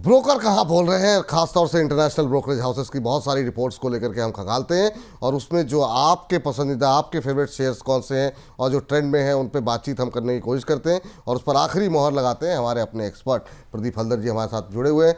Broker कहाँ बोल रहे हैं, खासतौर से इंटरनेशनल ब्रोकरेज हाउसेस की बहुत सारी रिपोर्ट्स को लेकर के हम खंगालते हैं और उसमें जो आपके पसंदीदा, आपके फेवरेट शेयर्स कौन से हैं और जो ट्रेंड में हैं उन पे बातचीत हम करने की कोशिश करते हैं और उस पर आखिरी मोहर लगाते हैं हमारे अपने एक्सपर्ट प्रदीप हल्दर जी हमारे साथ जुड़े हुए हैं।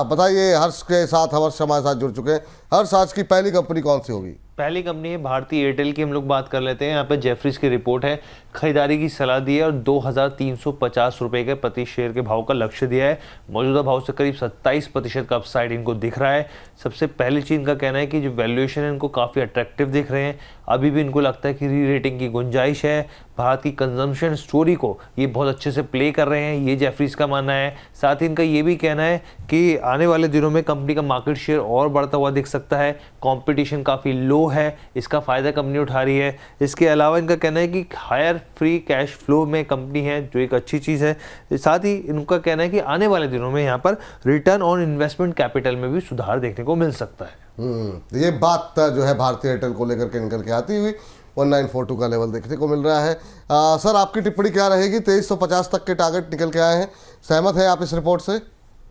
बताइए, हर्ष के साथ हर्ष हमारे साथ जुड़ चुके हैं। हर्ष, आज की पहली कंपनी कौन सी होगी? पहली कंपनी है भारतीय एयरटेल की। हम लोग बात कर लेते हैं। यहाँ पे जेफरीज की रिपोर्ट है, खरीदारी की सलाह दी है और 2350 रुपए के प्रति शेयर के भाव का लक्ष्य दिया है। मौजूदा भाव से करीब 27% का अपसाइड इनको दिख रहा है। सबसे पहली चीज इनका कहना है कि जो वैल्यूएशन है इनको काफी अट्रैक्टिव दिख रहे हैं। अभी भी इनको लगता है कि री रेटिंग की गुंजाइश है। भारत की कंजम्पशन स्टोरी को ये बहुत अच्छे से प्ले कर रहे हैं, ये जेफरीज का मानना है। साथ ही इनका ये भी कहना है कि आने वाले दिनों में कंपनी का मार्केट शेयर और बढ़ता हुआ दिख सकता है। कंपटीशन काफ़ी लो है, इसका फ़ायदा कंपनी उठा रही है। इसके अलावा इनका कहना है कि हायर फ्री कैश फ्लो में कंपनी है, जो एक अच्छी चीज़ है। साथ ही इनका कहना है कि आने वाले दिनों में यहाँ पर रिटर्न ऑन इन्वेस्टमेंट कैपिटल में भी सुधार देखने को मिल सकता है। ये बात जो है भारतीय एयरटेल को लेकर के निकल के आती हुई 1942 का लेवल देखने को मिल रहा है। सर, आपकी टिप्पणी क्या रहेगी? 2350 तक के टारगेट निकल के आए हैं, सहमत है आप इस रिपोर्ट से?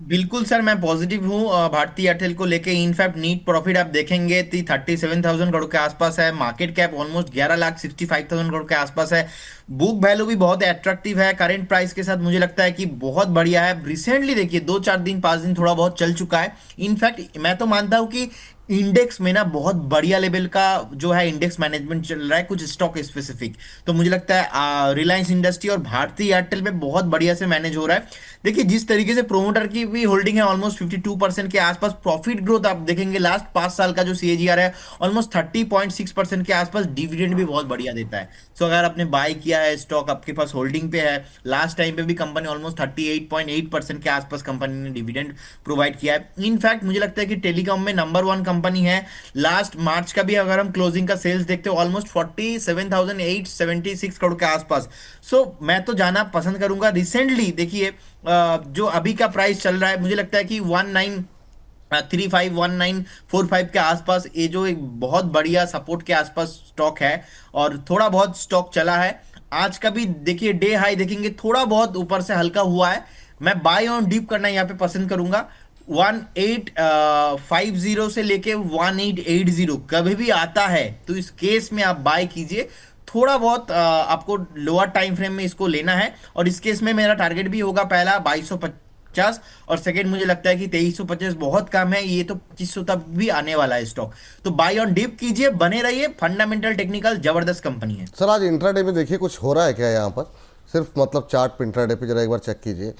बिल्कुल सर, मैं पॉजिटिव हूँ भारतीय एयरटेल को लेके। इनफैक्ट नीट प्रॉफिट आप देखेंगे 37,000 करोड़ के आसपास है। मार्केट कैप ऑलमोस्ट 11,65,000 करोड़ के आसपास है। बुक वैल्यू भी बहुत अट्रैक्टिव है करंट प्राइस के साथ। मुझे लगता है कि बहुत बढ़िया है। रिसेंटली देखिए 2-4 दिन 5 दिन थोड़ा बहुत चल चुका है। इनफैक्ट मैं तो मानता हूँ कि इंडेक्स में ना बहुत बढ़िया लेवल का जो है इंडेक्स मैनेजमेंट चल रहा है, कुछ स्टॉक स्पेसिफिक। तो मुझे लगता है रिलायंस इंडस्ट्री और भारतीय एयरटेल में बहुत बढ़िया से मैनेज हो रहा है। देखिए जिस तरीके से प्रोमोटर की भी होल्डिंग है ऑलमोस्ट 52% के आसपास। प्रॉफिट ग्रोथ आप देखेंगे लास्ट 5 साल का जो CAGR है ऑलमोस्ट 30.6% के आसपास। डिविडेंड भी बहुत बढ़िया देता है। सो अगर आपने बाय किया है स्टॉक, आपके पास होल्डिंग पे है, लास्ट टाइम पे भी कंपनी ऑलमोस्ट 38.8% के आसपास कंपनी ने डिविडेंड प्रोवाइड किया है। इनफैक्ट मुझे लगता है कि टेलीकॉम में नंबर 1 कंपनी है। लास्ट मार्च का भी अगर हम क्लोजिंग का सेल्स देखते हो ऑलमोस्ट 47,876 करोड़ के आसपास। सो मैं तो जाना पसंद करूंगा। रिसेंटली देखिए जो अभी का प्राइस चल रहा है, मुझे लगता है कि 1935 के आसपास ये जो एक बहुत बढ़िया सपोर्ट के आसपास स्टॉक है और थोड़ा बहुत स्टॉक चला है। आज का भी देखिए डे हाई देखेंगे थोड़ा बहुत ऊपर से हल्का हुआ है। मैं बाय ऑन डीप करना यहाँ पे पसंद करूंगा। 1850 से लेके 1880 कभी भी आता है तो इस केस में आप बाय कीजिए। थोड़ा बहुत आपको लोअर टाइम फ्रेम में इसको लेना है और इस केस में मेरा टारगेट भी होगा पहला 2250 और सेकंड मुझे लगता है कि 2350 बहुत कम है, ये तो 2500 तक भी आने वाला है स्टॉक। तो बाय ऑन डिप कीजिए, बने रहिए। फंडामेंटल टेक्निकल जबरदस्त कंपनी है। सर, आज इंट्राडे में देखिए कुछ हो रहा है क्या यहाँ पर? सिर्फ मतलब चार्ट पे इंट्राडे पे जरा एक बार चेक कीजिए।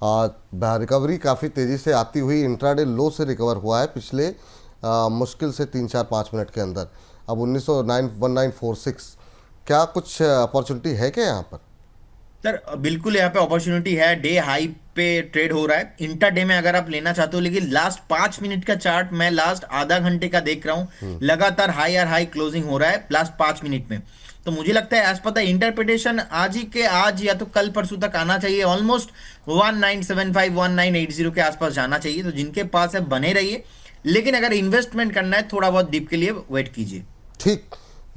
रिकवरी काफ़ी तेज़ी से आती हुई इंट्राडे लो से रिकवर हुआ है पिछले मुश्किल से 3-4-5 मिनट के अंदर। अब 1946 क्या कुछ अपॉर्चुनिटी है क्या यहाँ पर? सर बिल्कुल यहाँ पे अपॉर्चुनिटी है। डे हाई पे ट्रेड हो रहा है। इंट्राडे में अगर आप लेना चाहते हो, लेकिन लास्ट 5 मिनट का चार्ट मैं लास्ट आधा घंटे का देख रहा हूँ, लगातार हाई और हाई क्लोजिंग हो रहा है लास्ट 5 मिनट में। तो मुझे लगता है एज पर द इंटरप्रिटेशन आज ही के आज या तो कल परसों तक आना चाहिए। ऑलमोस्ट 1975 1980 के आसपास जाना चाहिए। तो जिनके पास है बने रहिए, लेकिन अगर इन्वेस्टमेंट करना है थोड़ा बहुत डीप के लिए वेट कीजिए। ठीक,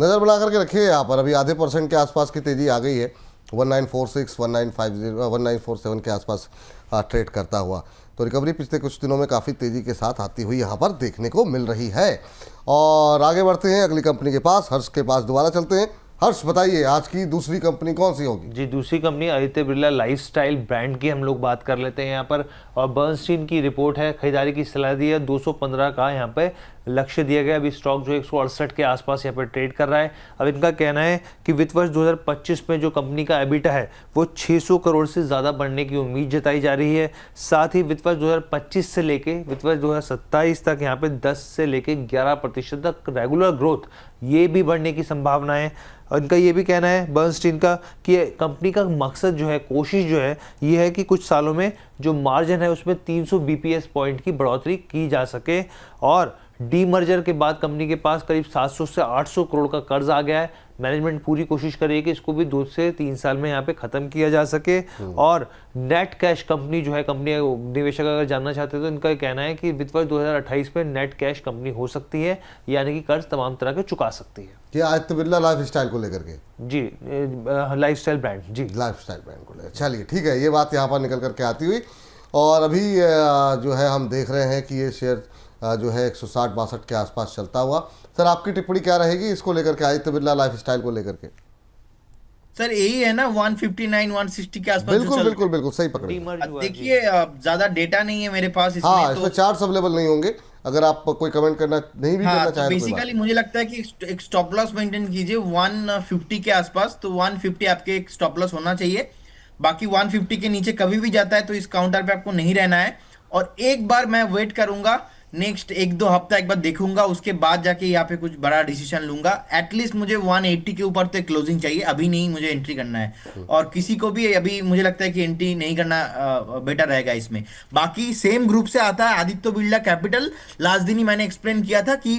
नज़र बना करके रखिए यहाँ पर। अभी आधे % के आसपास की तेज़ी आ गई है। 1946 1950 1947 के आसपास ट्रेड करता हुआ। तो रिकवरी पिछले कुछ दिनों में काफ़ी तेज़ी के साथ आती हुई यहाँ पर देखने को मिल रही है। और आगे बढ़ते हैं अगली कंपनी के पास। हर्ष के पास दोबारा चलते हैं। हर्ष, बताइए आज की दूसरी कंपनी कौन सी होगी? जी, दूसरी company Aditya Birla lifestyle brand की हम लोग बात कर लेते हैं यहाँ पर। और बर्नस्टीन की रिपोर्ट है, खरीदारी की सलाह दी है। 215 का यहाँ पे लक्ष्य दिया गया। अभी स्टॉक जो 168 के आसपास यहाँ पर ट्रेड कर रहा है। अब इनका कहना है कि वित्त वर्ष 2025 में जो कंपनी का एबिटा है वो 600 करोड़ से ज़्यादा बढ़ने की उम्मीद जताई जा रही है। साथ ही वित्त वर्ष 2025 से लेके वित्त वर्ष 2027 तक यहाँ पे 10 से लेके 11% तक रेगुलर ग्रोथ ये भी बढ़ने की संभावना है। और इनका ये भी कहना है बर्नस्टीन का कि कंपनी का मकसद जो है, कोशिश जो है ये है कि कुछ सालों में जो मार्जिन है उसमें 300 BPS पॉइंट की बढ़ोतरी की जा सके। और डीमर्जर के बाद कंपनी के पास करीब 700 से 800 करोड़ का कर्ज आ गया है। मैनेजमेंट पूरी कोशिश करेगी कि इसको भी 2 से 3 साल में यहाँ पे ख़त्म किया जा सके। और नेट कैश कंपनी जो है, कंपनी निवेशक अगर जानना चाहते हैं तो इनका कहना है कि वित्त वर्ष 2028 में नेट कैश कंपनी हो सकती है, यानी कि कर्ज तमाम तरह के चुका सकती है। क्या आदित्य बिरला लाइफ स्टाइल को लेकर के? जी, लाइफस्टाइल ब्रांड। जी, लाइफस्टाइल ब्रांड को लेकर। चलिए ठीक है, ये बात यहाँ पर निकल करके आती हुई और अभी जो है हम देख रहे हैं कि ये शेयर जो है 160-62 के आसपास चलता हुआ। सर आपकी टिप्पणी क्या रहेगी इसको लेकर के, आदित्य बिरला लाइफस्टाइल को लेकर के? सर यही है ना 159 160 के आसपास जो बिल्कुल चल बिल्कुल बिल्कुल सही पकड़े। डीमर्ज रहा है। हुआ जी। देखिए ज्यादा डेटा नहीं है मेरे पास इसमें हाँ, तो। इसमें चार्ट्स अवेलेबल नहीं होंगे, अगर आप कोई कमेंट करना नहीं भी हाँ करना तो चाहें तो कोई बात बेसिकली मुझे लगता है कि एक स्टॉप लॉस मेंटेन कीजिए 150 के आसपास, तो 150 आपके एक स्टॉप लॉस होना चाहिए। बाकी 150 के नीचे कभी भी जाता है तो इस काउंटर पे आपको नहीं रहना है। और एक बार मैं वेट करूंगा, नेक्स्ट एक दो हफ्ता एक बार देखूंगा, उसके बाद जाके यहाँ पे कुछ बड़ा डिसीजन लूंगा। एटलीस्ट मुझे 180 के ऊपर तो क्लोजिंग चाहिए, अभी नहीं मुझे एंट्री करना है। और किसी को भी अभी मुझे लगता है कि एंट्री नहीं करना बेटर रहेगा इसमें। बाकी सेम ग्रुप से आता है आदित्य बिरला कैपिटल। लास्ट दिन ही मैंने एक्सप्लेन किया था कि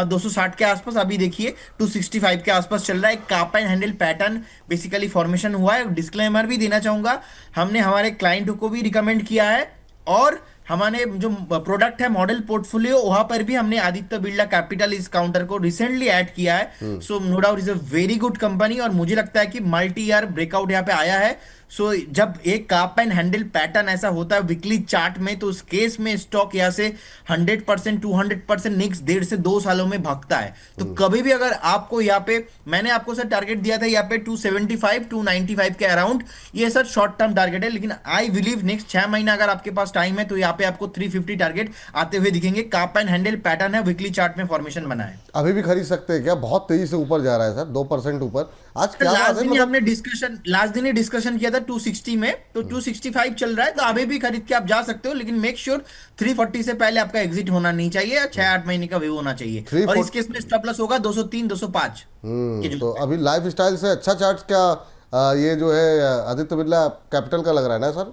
260 के आसपास, अभी देखिए 265 के आसपास चल रहा है। Cup and handle pattern basically formation हुआ है। डिस्क्लेमर भी देना चाहूंगा, हमने हमारे क्लाइंट को भी रिकमेंड किया है, और हमारे जो प्रोडक्ट है मॉडल पोर्टफोलियो वहां पर भी हमने आदित्य बिरला कैपिटल इस काउंटर को रिसेंटली ऐड किया है। So no doubt is a very good company, और मुझे लगता है कि मल्टी ईयर ब्रेकआउट यहाँ पे आया है। सो जब एक काप एंड हैंडल पैटर्न ऐसा होता है वीकली चार्ट में, तो उस केस में स्टॉक यहाँ से 100% 200% नेक्स्ट 1.5 से 2 सालों में भागता है। तो कभी भी अगर आपको यहाँ पे, मैंने आपको सर टारगेट दिया था यहाँ पे 275 295 के अराउंड, ये सर शॉर्ट टर्म टारगेट है। लेकिन आई बिलीव नेक्स्ट 6 महीना अगर आपके पास टाइम है तो यहाँ पे आपको 350 टारगेट आते हुए दिखेंगे। काप एंड हैंडल पैटर्न है, वीकली चार्ट में फॉर्मेशन बना है। अभी भी खरीद सकते हैं क्या? बहुत तेजी से ऊपर जा रहा है सर, 2% ऊपर आज क्या बात लास्ट है दिन ही मतलब। हमने लास्ट दिन ही डिस्कशन किया था 260 में, तो 265 चल रहा है, तो अभी भी खरीद के आप जा सकते हो। लेकिन मेक श्योर 340 से पहले आपका एग्जिट होना नहीं चाहिए, 6-8 महीने का व्यू होना चाहिए। और इस केस में स्टॉप लॉस होगा 203 205 के जो। तो अभी लाइफ स्टाइल से अच्छा चार्ट क्या ये जो है आदित्य बिरला कैपिटल का लग रहा है ना sir?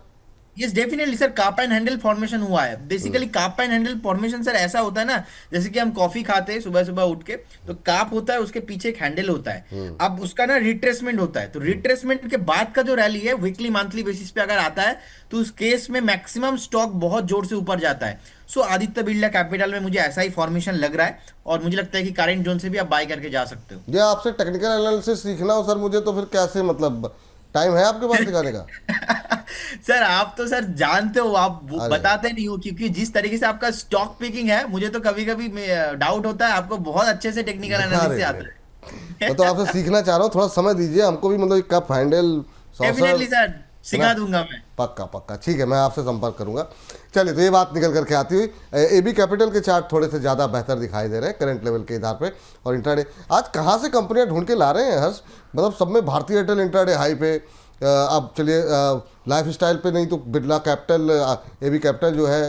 Yes definitely sir, cup and handle formation हुआ है। Basically cup and handle formation sir ऐसा होता है ना, जैसे कि हम कॉफी खाते हैं सुबह सुबह उठ के, तो काप होता है, उसके पीछे एक हैंडल होता है। अब उसका ना रिट्रेसमेंट होता है, तो रिट्रेसमेंट के बाद का जो रैली है वीकली मंथली बेसिस पे अगर आता है, तो उस केस में मैक्सिमम स्टॉक बहुत जोर से ऊपर जाता है। सो आदित्य बिरला कैपिटल में मुझे ऐसा ही फॉर्मेशन लग रहा है, और मुझे लगता है कि करेंट जोन से भी आप बाय करके जा सकते हो। ये आपसे टेक्निकल एनालिसिस सीखना हो सर मुझे, तो फिर कैसे, मतलब टाइम है आपके पास सिखाने का? सर आप तो सर जानते हो, आप अरे बताते नहीं हो, क्योंकि जिस तरीके से आपका स्टॉक पिकिंग है, मुझे तो कभी कभी डाउट होता है आपको बहुत अच्छे से टेक्निकल अरे एनालिसिस आता है। मैं तो आपसे सीखना चाह रहा हूँ, थोड़ा समय दीजिए हमको भी, मतलब cup handle definitely saucer. Sir, सिखा दूंगा मैं। पक्का पक्का, ठीक है, मैं आपसे संपर्क करूंगा। चलिए, तो ये बात निकल करके आती हुई एबी कैपिटल के चार्ट थोड़े से ज़्यादा बेहतर दिखाई दे रहे हैं करंट लेवल के आधार पे। और इंट्राडे आज कहाँ से कंपनियां ढूंढ के ला रहे हैं हर्ष, मतलब सब में भारतीय एयरटेल इंट्राडे हाई पे। अब चलिए लाइफ स्टाइल पे नहीं तो बिरला कैपिटल, एबी कैपिटल जो है,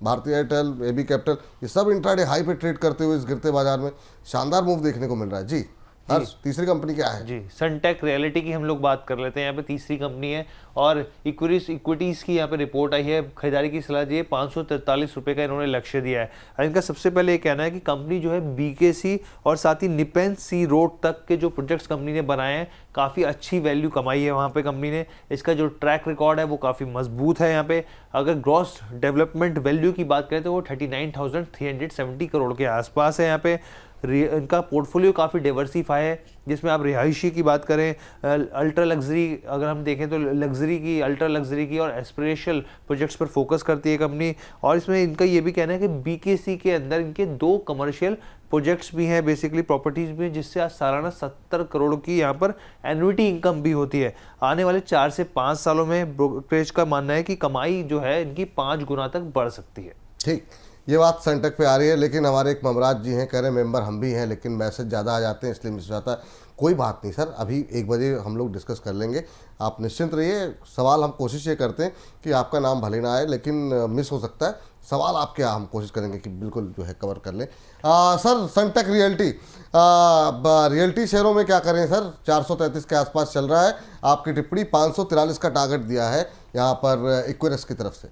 भारतीय एयरटेल, एबी कैपिटल, ये सब इंट्राडे हाई पे ट्रेड करते हुए इस गिरते बाजार में शानदार मूव देखने को मिल रहा है। जी हर्ष, तीसरी कंपनी क्या है? जी, सनटेक रियलिटी की हम लोग बात कर लेते हैं। यहाँ पे तीसरी कंपनी है, और इक्विटीज़ की यहाँ पे रिपोर्ट आई है। खरीदारी की सलाह दी है, 543 रुपये का इन्होंने लक्ष्य दिया है। और इनका सबसे पहले ये कहना है कि कंपनी जो है बीकेसी और साथ ही निपेन सी रोड तक के जो प्रोजेक्ट्स कंपनी ने बनाए हैं, काफ़ी अच्छी वैल्यू कमाई है वहाँ पे कंपनी ने। इसका जो ट्रैक रिकॉर्ड है वो काफ़ी मजबूत है। यहाँ पे अगर ग्रॉस डेवलपमेंट वैल्यू की बात करें तो वो 39,370 करोड़ के आसपास है। यहाँ पे इनका पोर्टफोलियो काफ़ी डाइवर्सिफाई है, जिसमें आप रिहायशी की बात करें, अल्ट्रा लग्जरी अगर हम देखें तो लग्जरी की, अल्ट्रा लग्जरी की और एस्पिरेशनल प्रोजेक्ट्स पर फोकस करती है कंपनी। और इसमें इनका ये भी कहना है कि बीकेसी के अंदर इनके 2 कमर्शियल प्रोजेक्ट्स भी हैं, बेसिकली प्रॉपर्टीज़ भी हैं, जिससे आज सालाना 70 करोड़ की यहाँ पर एन्युटी इनकम भी होती है। आने वाले 4 से 5 सालों में ब्रोकरेज का मानना है कि कमाई जो है इनकी 5 गुना तक बढ़ सकती है। ठीक, ये बात सनटेक पे आ रही है, लेकिन हमारे एक ममराज जी हैं, कह रहे हैं मेंबर हम भी हैं, लेकिन मैसेज ज़्यादा आ जाते हैं इसलिए मिस हो जाता है। कोई बात नहीं सर, अभी 1 बजे हम लोग डिस्कस कर लेंगे, आप निश्चिंत रहिए। सवाल हम कोशिश ये करते हैं कि आपका नाम भले ना आए, लेकिन मिस हो सकता है सवाल आपके, हम कोशिश करेंगे कि बिल्कुल जो है कवर कर लें। सर सनटेक रियल्टी शेयरों में क्या करें सर? 433 के आसपास चल रहा है, आपकी टिप्पणी 543 का टारगेट दिया है यहाँ पर इक्विरस की तरफ से।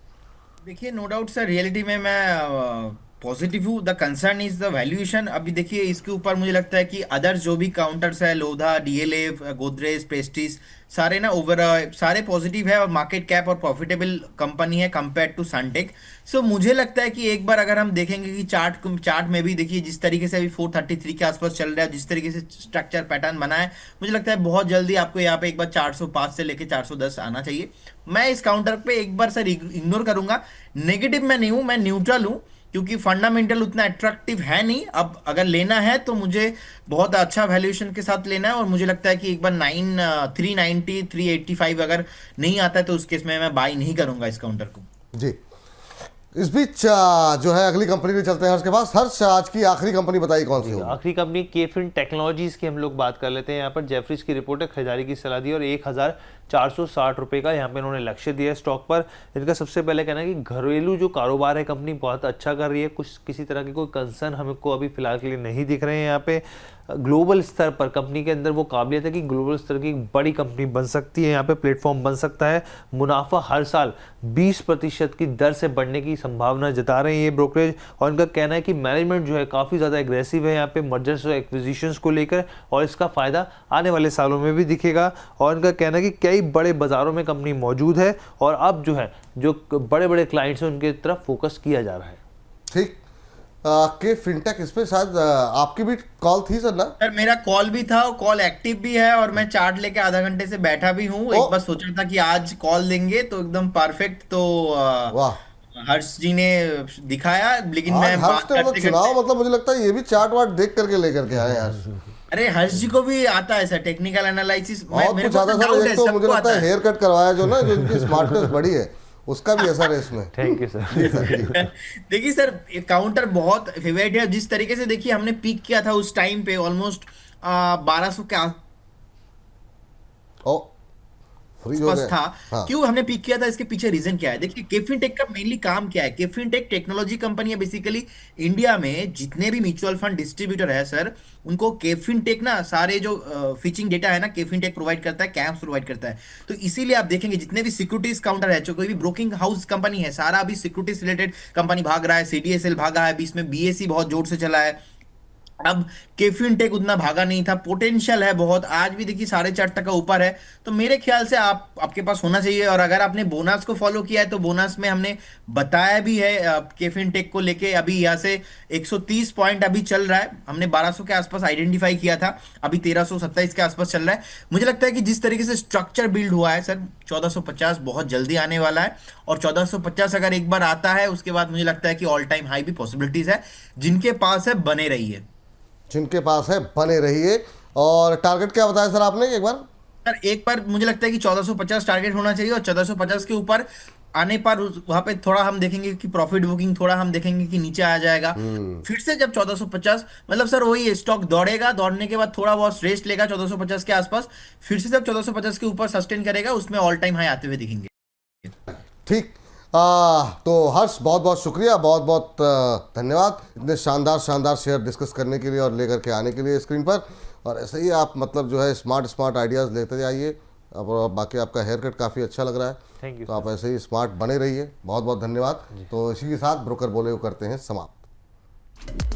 देखिए नो डाउट सर, रियलिटी में मैं पॉजिटिव हूँ। The concern is the valuation. अभी देखिए इसके ऊपर मुझे लगता है कि अदर्स जो भी काउंटर्स है, लोधा, डीएलए, गोदरेज, प्रेस्टीज, सारे ना ओवर सारे पॉजिटिव है और मार्केट कैप और प्रॉफिटेबल कंपनी है कंपेयर टू सनटेक। सो मुझे लगता है कि एक बार अगर हम देखेंगे कि चार्ट में भी देखिए जिस तरीके से अभी 433 के आसपास चल रहा है, जिस तरीके से स्ट्रक्चर पैटर्न बना है, मुझे लगता है बहुत जल्दी आपको यहाँ पे एक बार 405 से लेके 410 आना चाहिए। मैं इस काउंटर पे एक बार सर इग्नोर करूंगा। नेगेटिव मैं नहीं हूं, मैं न्यूट्रल हूं, क्योंकि फंडामेंटल उतना अट्रैक्टिव है नहीं। अब अगर लेना है तो मुझे बहुत अच्छा वैल्यूएशन के साथ लेना है, और मुझे लगता है कि एक बार 390 385 अगर नहीं आता है तो उस केस में मैं बाई नहीं करूंगा इस काउंटर को। जी, इस बीच जो है अगली कंपनी पे चलते हैं हर्ष के पास। हर्ष, आज की आखिरी कंपनी बताइए कौन सी होगी? आखिरी कंपनी केफिन टेक्नोलॉजीज की हम लोग बात कर लेते हैं। यहाँ पर जेफरीज की रिपोर्ट है, खरीदारी की सलाह दी और 1460 रुपये का यहाँ पे इन्होंने लक्ष्य दिया है स्टॉक पर। इनका सबसे पहले कहना है कि घरेलू जो कारोबार है कंपनी बहुत अच्छा कर रही है, कुछ किसी तरह की कोई कंसर्न हमको अभी फिलहाल के लिए नहीं दिख रहे हैं। यहाँ पे ग्लोबल स्तर पर कंपनी के अंदर वो काबिलियत है कि ग्लोबल स्तर की एक बड़ी कंपनी बन सकती है, यहाँ पे प्लेटफॉर्म बन सकता है। मुनाफा हर साल 20% की दर से बढ़ने की संभावना जता रहे हैं ये ब्रोकरेज, और इनका कहना है कि मैनेजमेंट जो है काफ़ी ज़्यादा एग्रेसिव है यहाँ पे मर्जर्स और एक्विजिशंस को लेकर, और इसका फ़ायदा आने वाले सालों में भी दिखेगा। और इनका कहना है कि कई बड़े बाज़ारों में कंपनी मौजूद है और अब जो है जो बड़े बड़े क्लाइंट्स हैं उनके तरफ फोकस किया जा रहा है। ठीक, के फिनटेक, इस पे शायद आपकी भी कॉल थी सर ना? सर मेरा कॉल भी था, कॉल एक्टिव भी है, और मैं चार्ट लेके आधा घंटे से बैठा भी हूँ। एक बार सोचा था कि आज कॉल देंगे तो एकदम परफेक्ट, तो वाह, हर्ष जी ने दिखाया, लेकिन आज मैं हर्ष बात ने मतलब करते चुनाव, करते, मतलब मुझे लगता है ये भी चार्ट वार्ट देख करके लेकर के आए यार। अरे हर्ष जी को भी आता है सर टेक्निकल एनालिसिस। बहुत मेरे कुछ को आता तो सर। डाउट एक है, तो मुझे सबको लगता आता है है। हेयर कट करवाया जो ना, जो इनकी स्मार्टनेस बढ़ी है, उसका भी असर है इसमें। Thank you sir. जी सर, जी। देखिए सर, काउंटर बहुत फेवरेट है। जिस तरीके से देखिए हमने पीक किया था उस टाइम पे ऑलमोस्ट 1200 के ओ, फ्रीज हो आसपास गए। था। हाँ, क्यों हमने पिक किया था, इसके पीछे रीजन क्या है? देखिए केफिन टेक का मेनली काम क्या है। केफिन टेक टेक्नोलॉजी कंपनी है बेसिकली। इंडिया में जितने भी म्यूचुअल फंड डिस्ट्रीब्यूटर है सर, उनको केफिन टेक ना सारे जो फिचिंग डेटा है ना, केफिन टेक प्रोवाइड करता है, कैम्स प्रोवाइड करता है। तो इसीलिए आप देखेंगे जितने भी सिक्योरिटीज काउंटर है, जो कोई भी ब्रोकिंग हाउस कंपनी है, सारा अभी सिक्योरिटीज रिलेटेड कंपनी भाग रहा है। सीडीएसएल भागा है, बीच में बीएसई बहुत जोर से चला है। अब केफिन टेक उतना भागा नहीं था, पोटेंशियल है बहुत, आज भी देखिए 4.5% ऊपर है। तो मेरे ख्याल से आपके पास होना चाहिए। और अगर आपने बोनस को फॉलो किया है तो बोनस में हमने बताया भी है केफिन टेक को लेके। अभी यहाँ से 130 पॉइंट अभी चल रहा है, हमने 1200 के आसपास आइडेंटिफाई किया था, अभी 1327 के आसपास चल रहा है। मुझे लगता है कि जिस तरीके से स्ट्रक्चर बिल्ड हुआ है सर, 1450 बहुत जल्दी आने वाला है। और 1450 अगर एक बार आता है उसके बाद मुझे लगता है कि ऑल टाइम हाई भी पॉसिबिलिटीज है। जिनके पास है बने रहिए, जिनके पास है बने रहिए। और टारगेट क्या बताया सर आपने एक बार? सर एक बार मुझे लगता है कि 1450 टारगेट होना चाहिए, और 1450 के ऊपर आने पर वहां पे थोड़ा हम देखेंगे कि प्रॉफिट बुकिंग, थोड़ा हम देखेंगे कि नीचे आ जाएगा। फिर से जब 1450, मतलब सर वही स्टॉक दौड़ेगा, दौड़ने के बाद थोड़ा बहुत रेस्ट लेगा 1450 के आसपास, फिर से जब 1450 के ऊपर सस्टेन करेगा, उसमें ऑल टाइम हाई आते हुए दिखेंगे। ठीक, तो हर्ष, बहुत बहुत शुक्रिया, बहुत बहुत धन्यवाद इतने शानदार शानदार शेयर डिस्कस करने के लिए और लेकर के आने के लिए स्क्रीन पर। और ऐसे ही आप मतलब जो है स्मार्ट आइडियाज़ लेते जाइए। अब बाकी आपका हेयर कट काफ़ी अच्छा लग रहा है, थैंक यू। तो आप ऐसे ही स्मार्ट बने रहिए। बहुत बहुत धन्यवाद। तो इसी के साथ ब्रोकर बोले को करते हैं समाप्त।